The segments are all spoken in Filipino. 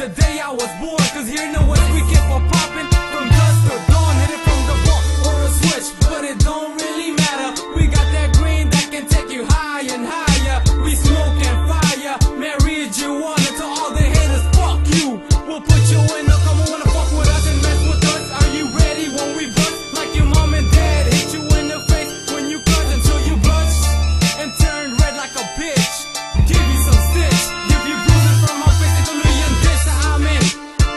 the day I was born. Cause here no West we keep on popping from dusk to dawn. Hit it from the bar or a switch, but it don't really matter. We got that green that can take you high and higher. We smoking fire, marijuana to all the haters. Fuck you, we'll put you in the come on, wanna fuck with us and mess with us. Are you ready when we bust like your mom and dad hit you in the face when you cut until you blush and turn red like a bitch? Give you some stitch, give you bruises from my face. Ituloy yan din sa amin.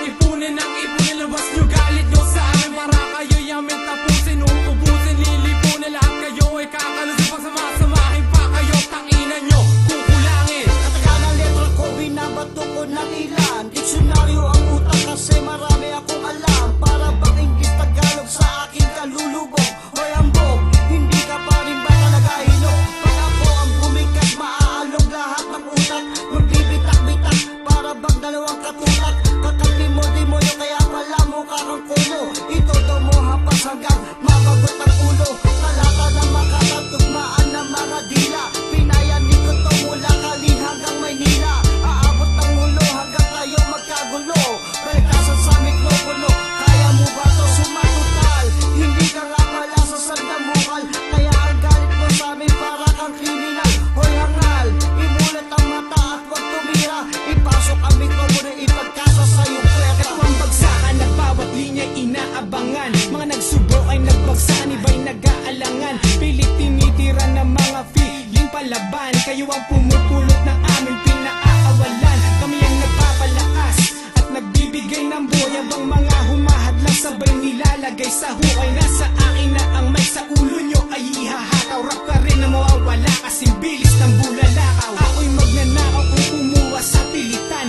Ipunin ang ipunin, labas nyo galit nyo sa amin. Para kayo yamin, tapusin, uubusin, lilipunin. Lahat kayo ay kakalusin. Pag samasamahin pa kayo, tanginan nyo, kukulangin. Kataga ng letra ko, binabato ko ng ilan. Diksyonaryo ang utak kasi marami akong alam. Para bang English Tagalog sa aking kalulubog. Hoy ambog, hindi ka pa rin ba talaga hinog? Pag ako ang bumikat, maaalog lahat ng utak. Magbibitak-bitak, para bang dalawang katutak. Kakatimo-demonyo, kaya pala mukha kang kulo. Ito daw mo hapas hanggang mabagot ang ulo. Talata na makatatugmaan ng mga dila. Pinayan nito to mula Kali hanggang Maynila. Aabot ng ulo hanggang kayo magkagulo. Balikasan sa mikropono, kaya mo ba to sumatutal? Hindi ka nga pala sa sandamukal. Kaya ang galit mo sa amin para kang kriminal. Hoy hangal, imulat ang mata at huwag tumira. Ipasok ang mikropono, ipagkasa sa'yo pwera. Ang bagsakan na bawat linya inaabangan. Mga nagsubok ay nagbagsan, iba'y nag-aalangan. Pilit tinitira ng mga feeling palaban. Kayo ang pumupulot ng aming pinaawalan. Kami ang nagpapalakas at nagbibigay ng buhay. Habang mga humahadlang sabay nilalagay sa hukay. Nasa akin na ang mic, sa ulo nyo ay ihahataw. Rap ka rin na mawawala kasing bilis ng bulalakaw. Ako'y magnanakaw kung kumuha sa pilitan.